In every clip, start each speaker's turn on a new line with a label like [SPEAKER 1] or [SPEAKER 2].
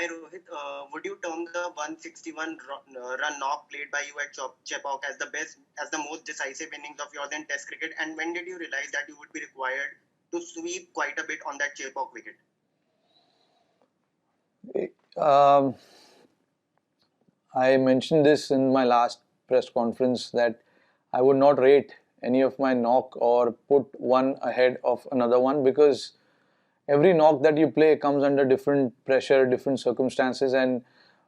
[SPEAKER 1] Hi Rohit, would you term the 161 run knock played by you at Chepauk as the best, as the most decisive innings of yours in Test cricket? And when did you realize that you would be required to sweep quite a bit on that Chepauk wicket?
[SPEAKER 2] Um, I mentioned this in my last press conference that I would not rate any of my knock or put one ahead of another one, because every knock that you play comes under different pressure, different circumstances, and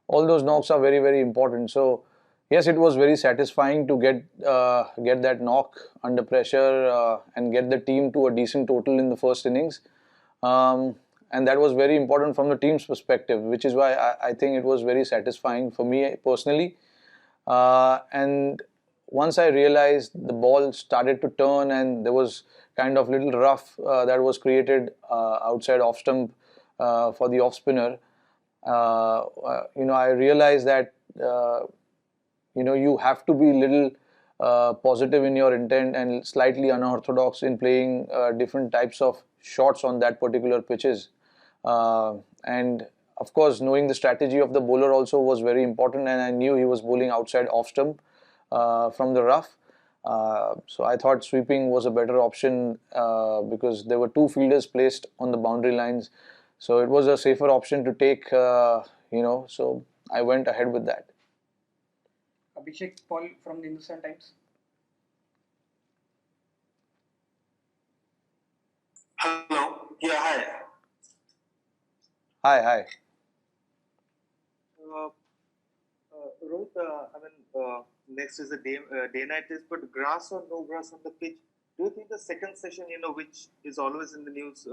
[SPEAKER 2] all those knocks are very, very important. So yes, it was very satisfying to get that knock under pressure and get the team to a decent total in the first innings. And that was very important from the team's perspective, which is why I think it was very satisfying for me personally. And once I realized the ball started to turn and there was kind of little rough that was created outside off stump for the off spinner, I realized that you have to be little positive in your intent and slightly unorthodox in playing different types of shots on that particular pitches. And of course, knowing the strategy of the bowler also was very important, and I knew he was bowling outside off stump from the rough. So I thought sweeping was a better option because there were two fielders placed on the boundary lines. So it was a safer option to take, so I went ahead with that.
[SPEAKER 3] Abhishek Paul from the Hindustan Times.
[SPEAKER 4] Hello. Yeah, hi.
[SPEAKER 2] Hi.
[SPEAKER 4] Rohit, next is a day-night test, but grass or no grass on the pitch. Do you think the second session, which is always in the news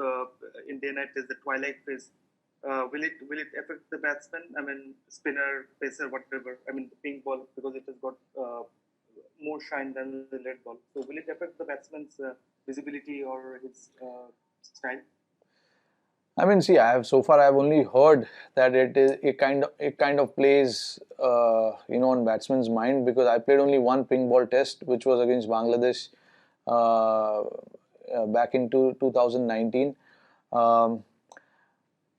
[SPEAKER 4] in day-night test, the Twilight phase, will it affect the batsman? Spinner, pacer, whatever. The pink ball, because it has got more shine than the red ball. So will it affect the batsman's visibility or his style?
[SPEAKER 2] I've only heard that it kind of plays on batsman's mind, because I played only one pink ball test, which was against Bangladesh back in 2019.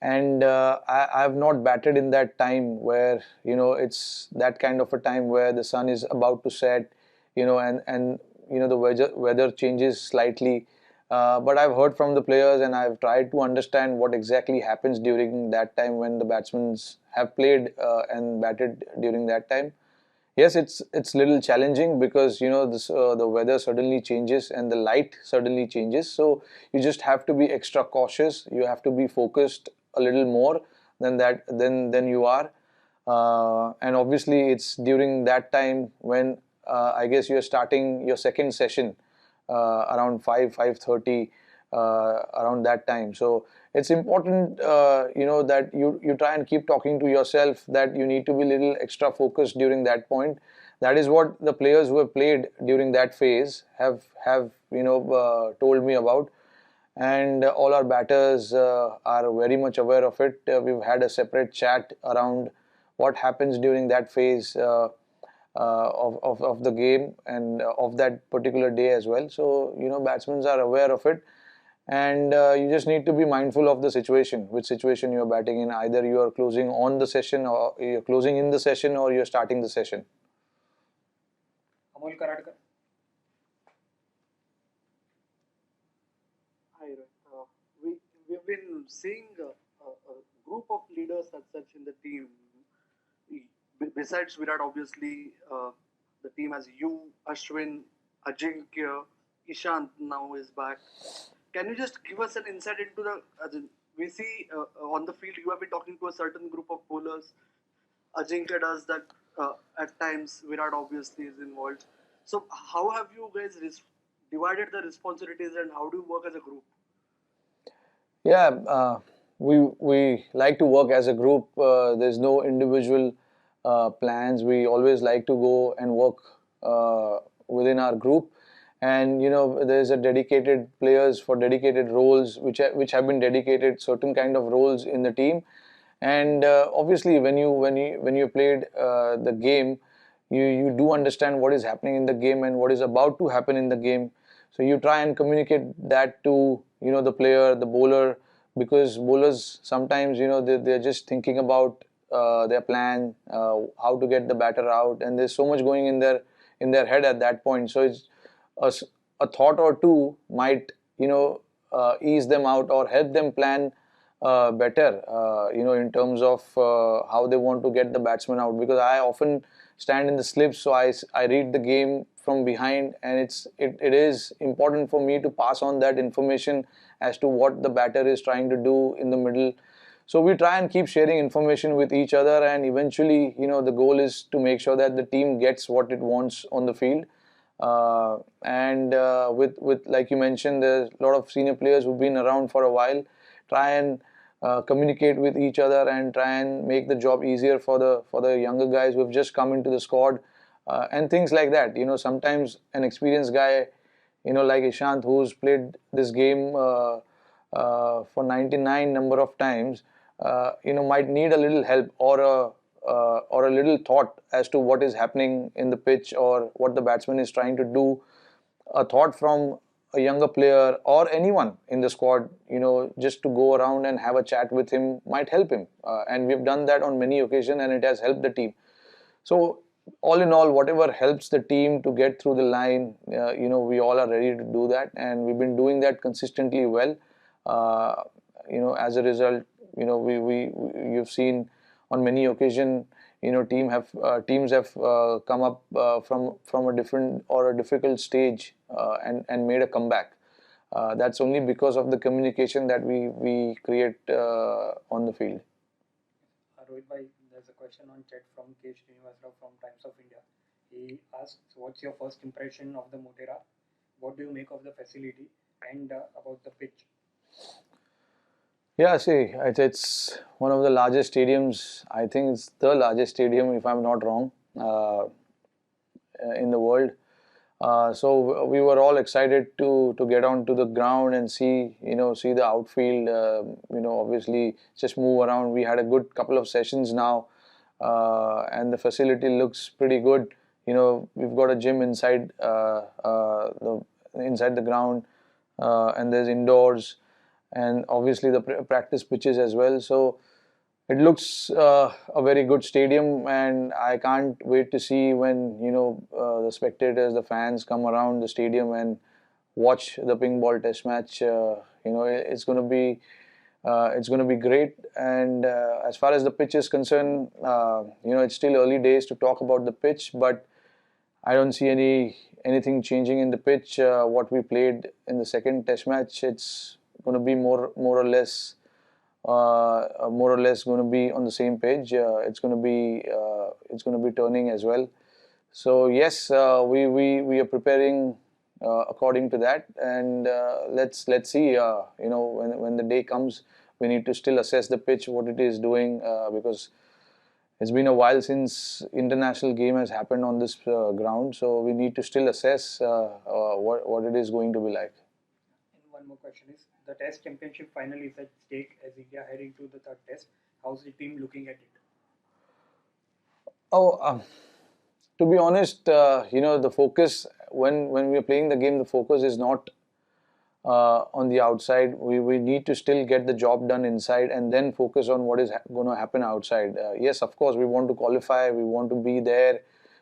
[SPEAKER 2] And I have not batted in that time where it's that kind of a time where the sun is about to set, and the weather changes slightly. But I've heard from the players and I've tried to understand what exactly happens during that time when the batsmen have played and batted during that time. Yes, it's little challenging because the weather suddenly changes and the light suddenly changes. So you just have to be extra cautious. You have to be focused a little more than you are. And obviously, it's during that time when I guess you're starting your second session around 5:30 around that time. So it's important that you try and keep talking to yourself that you need to be a little extra focused during that point. That is what the players who have played during that phase have told me about. And all our batters are very much aware of it. We've had a separate chat around what happens during that phase of the game and of that particular day as well. So batsmen are aware of it, and you just need to be mindful of the situation, which situation you are batting in. Either you are closing on the session, or you're closing in the session, or you're starting the session.
[SPEAKER 3] Amol Karadkar.
[SPEAKER 4] Hi, we've been seeing a group of leaders as such in the team. Besides Virat, obviously, the team has you, Ashwin, Ajinkya, Ishant now is back. Can you just give us an insight into we see on the field you have been talking to a certain group of bowlers. Ajinkya does that at times. Virat obviously is involved. So how have you guys divided the responsibilities and how do you work as a group?
[SPEAKER 2] Yeah, we like to work as a group. There's no individual plans. We always like to go and work within our group, and there's a dedicated players for dedicated roles which have been dedicated certain kind of roles in the team. And obviously when you played the game, you do understand what is happening in the game and what is about to happen in the game. So you try and communicate that to the player, the bowler, because bowlers sometimes, they're just thinking about their plan, how to get the batter out, and there's so much going in their head at that point. So it's a, a thought or two might, ease them out or help them plan better, in terms of how they want to get the batsman out. Because I often stand in the slips, so I read the game from behind, and it is important for me to pass on that information as to what the batter is trying to do in the middle. So we try and keep sharing information with each other, and eventually, the goal is to make sure that the team gets what it wants on the field. And with like you mentioned, there's a lot of senior players who've been around for a while. Try and communicate with each other and try and make the job easier for the younger guys who have just come into the squad, and things like that. Sometimes an experienced guy, like Ishant, who's played this game for 99 number of times, might need a little help or a little thought as to what is happening in the pitch or what the batsman is trying to do. A thought from a younger player or anyone in the squad, just to go around and have a chat with him might help him. And we've done that on many occasions, and it has helped the team. So all in all, whatever helps the team to get through the line, we all are ready to do that, and we've been doing that consistently well. As a result, you've seen on many occasions, teams have come up from a different or a difficult stage, and made a comeback. That's only because of the communication that we create on the field.
[SPEAKER 3] Rohit bhai, there's a question on chat from K. Srinivasrao from Times of India. He asks, what's your first impression of the Motera? What do you make of the facility and about the pitch?
[SPEAKER 2] Yeah, see, it's one of the largest stadiums. I think it's the largest stadium, if I'm not wrong, in the world. So we were all excited to get onto the ground and see the outfield. Obviously just move around. We had a good couple of sessions now, and the facility looks pretty good. We've got a gym inside the ground, and there's indoors, and obviously the practice pitches as well. So it looks a very good stadium, and I can't wait to see when the spectators, the fans come around the stadium and watch the ping ball test match. It's going to be great. And as far as the pitch is concerned, it's still early days to talk about the pitch, but I don't see anything changing in the pitch. What we played in the second test match, it's going to be more or less going to be on the same page. It's going to be turning as well. So yes, we are preparing according to that, and let's see. When the day comes, we need to still assess the pitch, what it is doing, because it's been a while since international game has happened on this ground. So we need to still assess what it is going to be like.
[SPEAKER 3] And one more question is, the Test Championship final is at stake as India heading to the third Test. How's the team looking at it?
[SPEAKER 2] To be honest, the focus when we are playing the game, the focus is not on the outside. We need to still get the job done inside and then focus on what is going to happen outside. Yes, of course, we want to qualify, we want to be there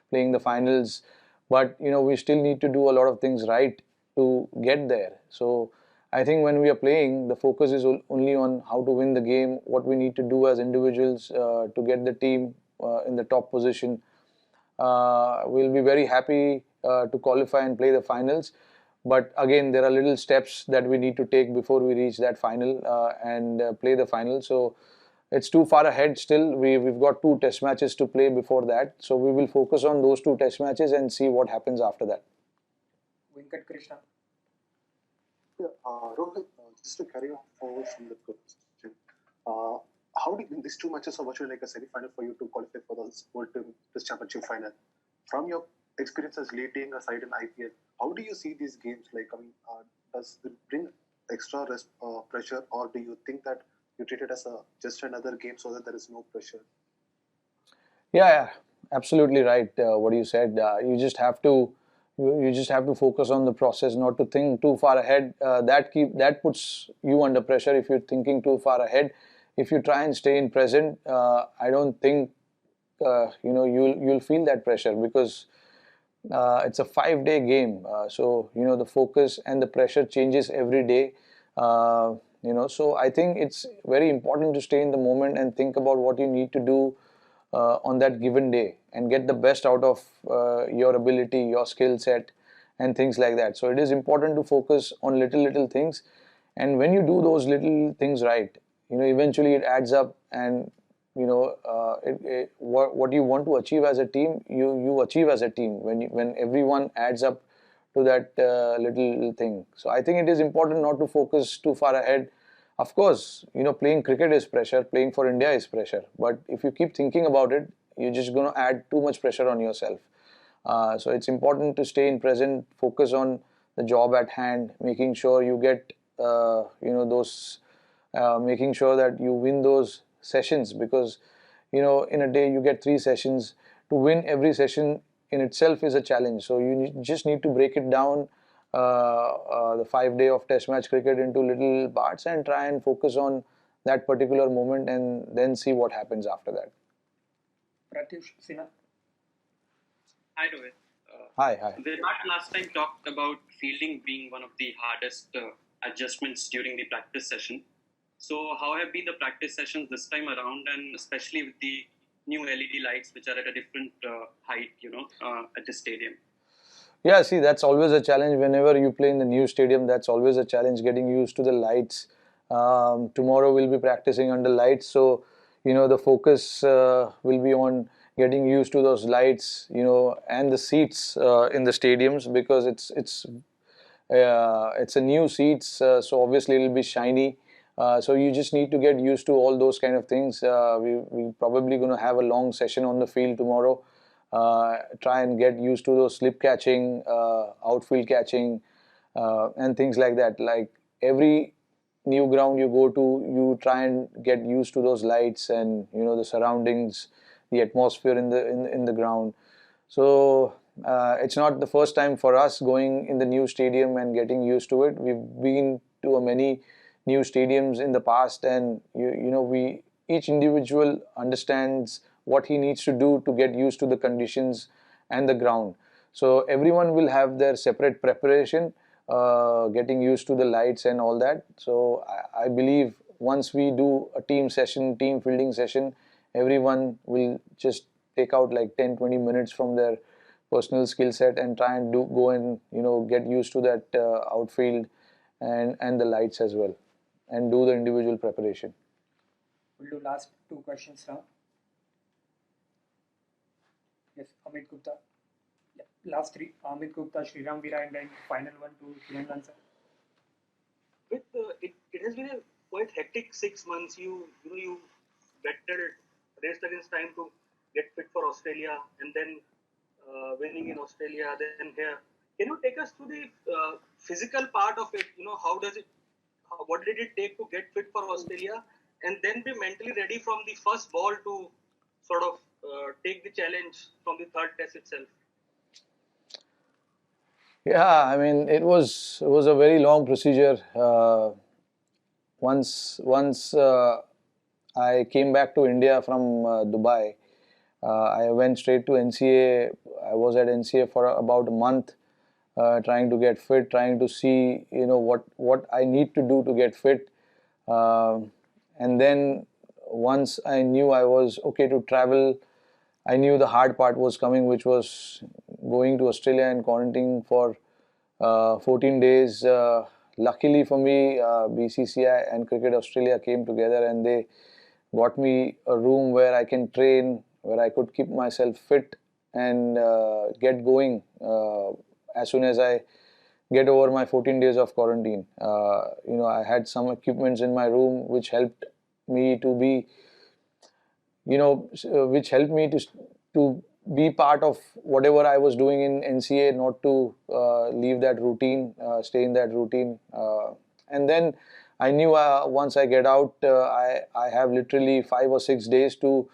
[SPEAKER 2] playing the finals, but we still need to do a lot of things right to get there. So I think when we are playing, the focus is only on how to win the game, what we need to do as individuals to get the team in the top position. We'll be very happy to qualify and play the finals. But again, there are little steps that we need to take before we reach that final and play the final. So it's too far ahead still. We've got 2 test matches to play before that. So we will focus on those 2 test matches and see what happens after that.
[SPEAKER 3] Venkat Krishna.
[SPEAKER 5] Yeah, Rohit, just to carry on forward from the question, how do these 2 matches are virtually like a semi-final for you to qualify for the World Test Championship final? From your experiences leading a side in IPL, how do you see these games? Like, does it bring extra pressure, or do you think that you treat it as just another game so that there is no pressure?
[SPEAKER 2] Yeah, absolutely right. What you said, you just have to, You just have to focus on the process, not to think too far ahead. That puts you under pressure if you're thinking too far ahead. If you try and stay in present, I don't think you'll feel that pressure, because it's a 5-day game. So the focus and the pressure changes every day. So I think it's very important to stay in the moment and think about what you need to do on that given day, and get the best out of your ability, your skill set, and things like that. So it is important to focus on little things, and when you do those little things right, eventually it adds up, and what you want to achieve as a team, you achieve as a team when everyone adds up to that little thing. So I think it is important not to focus too far ahead. Of course, playing cricket is pressure, playing for India is pressure, but if you keep thinking about it, you're just going to add too much pressure on yourself. So it's important to stay in present, focus on the job at hand, making sure you get those making sure that you win those sessions, because in a day you get 3 sessions. To win every session in itself is a challenge, so you just need to break it down, the 5 day of test match cricket, into little parts, and try and focus on that particular moment, and then see what happens after that.
[SPEAKER 3] Pratyush Sinha.
[SPEAKER 6] Hi Rohit.
[SPEAKER 2] Hi.
[SPEAKER 6] Virat last time talked about fielding being one of the hardest adjustments during the practice session. So how have been the practice sessions this time around, and especially with the new LED lights which are at a different height, at the stadium?
[SPEAKER 2] Yeah, see, that's always a challenge whenever you play in the new stadium. That's always a challenge, getting used to the lights. Tomorrow we'll be practicing under lights, so the focus will be on getting used to those lights, and the seats in the stadiums, because it's a new seats, so obviously it'll be shiny. So you just need to get used to all those kind of things. We're probably going to have a long session on the field tomorrow. Try and get used to those slip catching, outfield catching, and things like that. Like every new ground you go to, you try and get used to those lights and the surroundings, the atmosphere in the ground. So it's not the first time for us going in the new stadium and getting used to it. We've been to many new stadiums in the past, and each individual understands what he needs to do to get used to the conditions and the ground. So everyone will have their separate preparation, getting used to the lights and all that. So I believe once we do a team fielding session, everyone will just take out like 10-20 minutes from their personal skill set and try and go and get used to that outfield and the lights as well, and do the individual preparation.
[SPEAKER 3] We'll do last 2 questions now. Yes, Amit Gupta. Yeah, last 3. Amit Gupta, Sriram Vira, and then final one to Kiran sir.
[SPEAKER 7] It has been a quite hectic 6 months. You battled, raced against time to get fit for Australia, and then winning in Australia, then here. Can you take us through the physical part of it? What did it take to get fit for Australia, and then be mentally ready from the first ball to sort of take the challenge from the 3rd test itself?
[SPEAKER 2] Yeah, I mean, it was a very long procedure. Once I came back to India from Dubai, I went straight to NCA. I was at NCA for about a month, trying to get fit, trying to see what I need to do to get fit, and then once I knew I was okay to travel, I knew the hard part was coming, which was going to Australia and quarantining for 14 days. Luckily for me, BCCI and Cricket Australia came together and they got me a room where I can train, where I could keep myself fit and get going as soon as I get over my 14 days of quarantine. I had some equipments in my room which helped me to be, which helped me to be part of whatever I was doing in NCA, not to leave that routine, stay in that routine. And then I knew once I get out, I have literally 5 or 6 days to,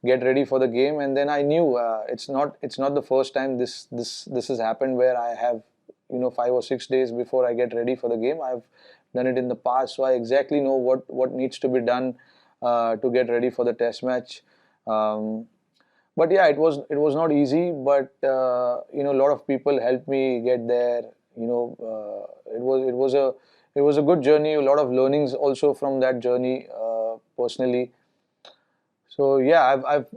[SPEAKER 2] get ready for the game. And then I knew it's not the first time this has happened where I have 5 or 6 days before I get ready for the game. I've done it in the past, so I exactly know what needs to be done to get ready for the test match. But yeah, it was not easy, but a lot of people helped me get there. It was a good journey, a lot of learnings also from that journey, personally. So yeah, I've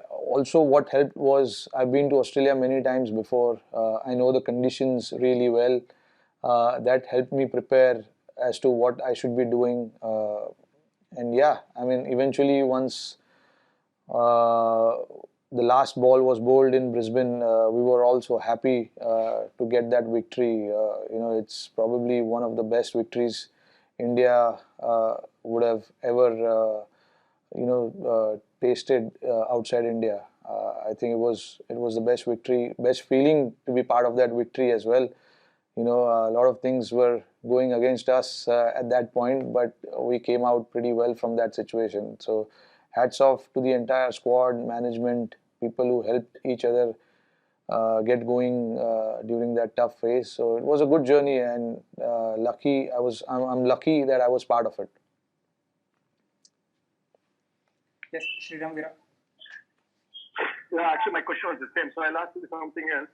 [SPEAKER 2] also, what helped was I've been to Australia many times before. I know the conditions really well. That helped me prepare as to what I should be doing. And yeah, I mean, eventually once uh, the last ball was bowled in Brisbane, we were also happy to get that victory. It's probably one of the best victories India would have ever tasted outside India. I think it was the best victory, best feeling to be part of that victory as well. A lot of things were going against us at that point, but we came out pretty well from that situation. So hats off to the entire squad, management, people who helped each other get going during that tough phase. So it was a good journey, and I'm lucky that I was part of it.
[SPEAKER 3] Yes, Sriram Vira.
[SPEAKER 8] Yeah, actually, my question was the same, so I'll ask you something else.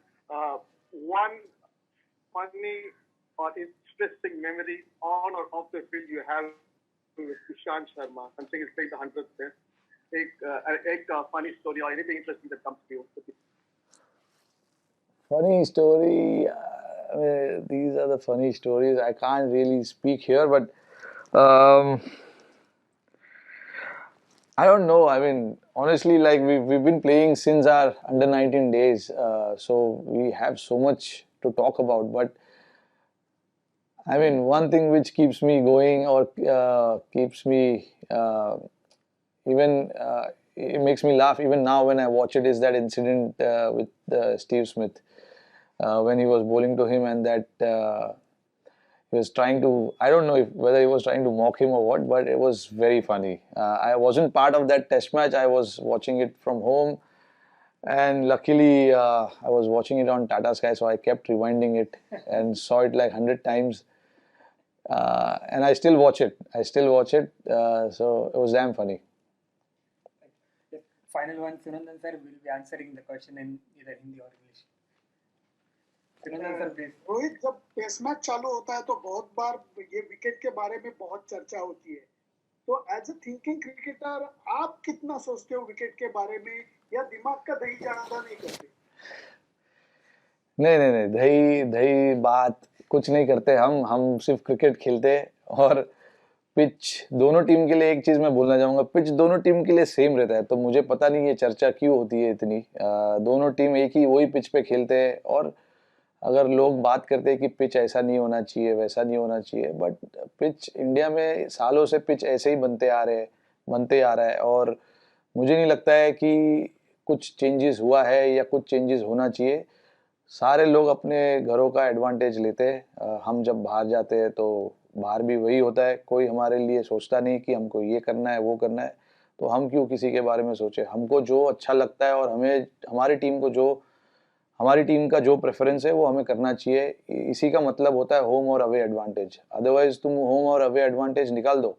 [SPEAKER 8] One funny or interesting memory on or off the field you have with Ishant Sharma? I'm saying he's playing the 100th test. A funny story or anything interesting that comes to you.
[SPEAKER 2] Funny story. I mean, these are the funny stories. I can't really speak here, but I don't know. I mean, honestly, like we've been playing since our under 19 days, so we have so much to talk about. But I mean, one thing which keeps me going, or keeps me even it makes me laugh even now when I watch it, is that incident with Steve Smith when he was bowling to him, and that he was trying to, I don't know whether he was trying to mock him or what, but it was very funny. I wasn't part of that test match. I was watching it from home, and luckily I was watching it on Tata Sky, so I kept rewinding it and saw it like 100 times. And I still watch it. So it was damn funny.
[SPEAKER 3] The final one, Sunandan sir will be answering the question in either Hindi or English. Sunandan sir, please.
[SPEAKER 9] Rohit, जब test match चालू होता है तो बहुत बार ये wicket के बारे में बहुत चर्चा होती है, तो एज ए थिंकिंग क्रिकेटर आप कितना सोचते हो विकेट के बारे में, या दिमाग का दही ज्यादा नहीं करते?
[SPEAKER 2] नहीं, दही बात कुछ नहीं करते हम सिर्फ क्रिकेट खेलते। और पिच दोनों टीम के लिए, एक चीज मैं बोलना चाहूंगा, पिच दोनों टीम के लिए सेम रहता है, तो मुझे पता नहीं ये चर्चा क्यों होती है इतनी। दोनों टीम एक ही वही पिच पे खेलते हैं, और अगर लोग बात करते हैं कि पिच ऐसा नहीं होना चाहिए, वैसा नहीं होना चाहिए, बट पिच इंडिया में सालों से पिच ऐसे ही बनते आ रहा है, और मुझे नहीं लगता है कि कुछ चेंजेस हुआ है या कुछ चेंजेस होना चाहिए। सारे लोग अपने घरों का एडवांटेज लेते हैं। हम जब बाहर जाते हैं तो बाहर भी वही होता है, कोई हमारे लिए सोचता नहीं कि हमको ये करना है, वो करना है, तो हम क्यों किसी के बारे में सोचे। हमको जो अच्छा लगता है और हमें हमारी टीम का जो प्रेफरेंस है वो हमें करना चाहिए। इसी का मतलब होता है होम और अवे एडवांटेज। अदरवाइज तुम होम और अवे एडवांटेज निकाल दो,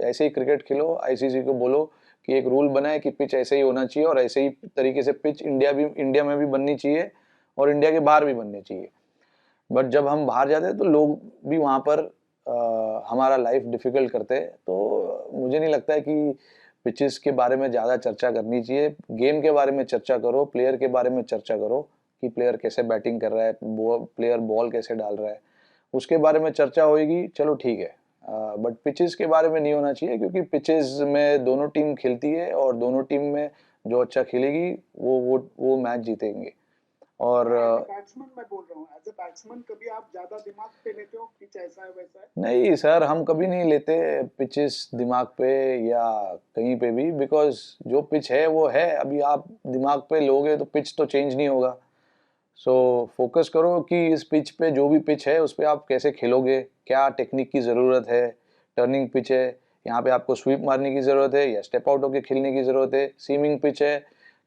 [SPEAKER 2] ऐसे ही क्रिकेट खेलो। आईसीसी को बोलो कि एक रूल बनाए कि पिच ऐसे ही होना चाहिए, और ऐसे ही तरीके से पिच इंडिया में भी बननी चाहिए और इंडिया के बाहर भी बननी चाहिए। बट जब हम बाहर जाते हैं तो लोग भी वहाँ पर हमारा लाइफ डिफिकल्ट करते हैं, तो मुझे नहीं लगता है कि पिचेस के बारे में ज़्यादा चर्चा करनी चाहिए। गेम के बारे में चर्चा करो, प्लेयर के बारे में चर्चा करो कि प्लेयर कैसे बैटिंग कर रहा है, प्लेयर बॉल कैसे डाल रहा है, उसके बारे में चर्चा होगी, चलो ठीक है। बट पिचेस के बारे में नहीं होना चाहिए, क्योंकि पिचेस में दोनों टीम खेलती है और दोनों टीम में जो अच्छा खेलेगी वो मैच जीतेंगे। और
[SPEAKER 9] बैट्समैन मैं बोल रहा हूँ, एज ए बैट्समैन कभी आप ज्यादा दिमाग पे लेते हो पिच ऐसा है वैसा है?
[SPEAKER 2] नहीं सर, हम कभी नहीं लेते पिचेस दिमाग पे या कहीं पे भी, बिकॉज जो पिच है वो है। अभी आप दिमाग पे लोगे तो पिच तो चेंज नहीं होगा। सो फोकस करो कि इस पिच पे, जो भी पिच है उस पर आप कैसे खेलोगे, क्या टेक्निक की ज़रूरत है, टर्निंग पिच है यहाँ पे आपको स्वीप मारने की ज़रूरत है या स्टेप आउट होकर खेलने की ज़रूरत है, सीमिंग पिच है,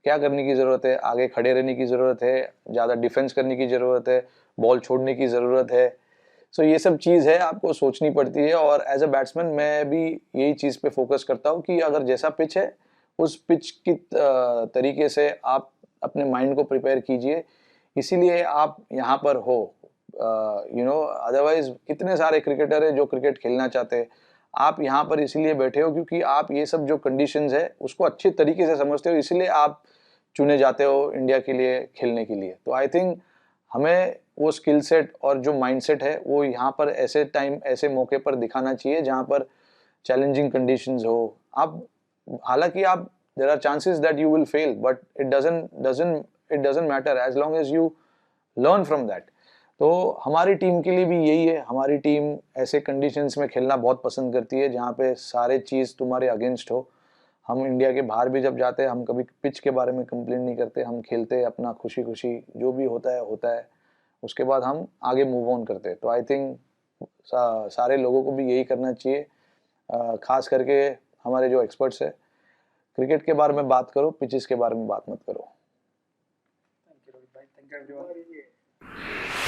[SPEAKER 2] क्या करने की ज़रूरत है, आगे खड़े रहने की ज़रूरत है, ज़्यादा डिफेंस करने की ज़रूरत है, बॉल छोड़ने की ज़रूरत है। सो ये सब चीज़ है, आपको सोचनी पड़ती है। और एज अ बैट्समैन मैं भी यही चीज़ पे फोकस करता हूँ कि अगर जैसा पिच है उस पिच की तरीके से आप अपने माइंड को प्रिपेयर कीजिए, इसीलिए आप यहाँ पर हो। अदरवाइज इतने सारे क्रिकेटर है जो क्रिकेट खेलना चाहते हैं, आप यहाँ पर इसीलिए बैठे हो क्योंकि आप ये सब जो कंडीशंस है उसको अच्छे तरीके से समझते हो, इसलिए आप चुने जाते हो इंडिया के लिए खेलने के लिए। तो आई थिंक हमें वो स्किल सेट और जो माइंडसेट है वो यहाँ पर ऐसे टाइम ऐसे मौके पर दिखाना चाहिए जहाँ पर चैलेंजिंग कंडीशंस हो। आप हालांकि आप there are chances that you will fail, but it doesn't matter as long as you learn from that. तो हमारी टीम के लिए भी यही है, हमारी टीम ऐसे कंडीशंस में खेलना बहुत पसंद करती है जहाँ पे सारे चीज़ तुम्हारे अगेंस्ट हो। हम इंडिया के बाहर भी जब जाते हैं हम कभी पिच के बारे में कंप्लेन नहीं करते, हम खेलते हैं अपना खुशी खुशी, जो भी होता है, उसके बाद हम आगे मूव ऑन करते हैं। तो आई थिंक सारे लोगों को भी यही करना चाहिए, खास करके हमारे जो एक्सपर्ट्स है, क्रिकेट के बारे में बात करो, पिचेस के बारे में बात मत करो।
[SPEAKER 3] Thank you, Rohit bhai. Thank you, everyone.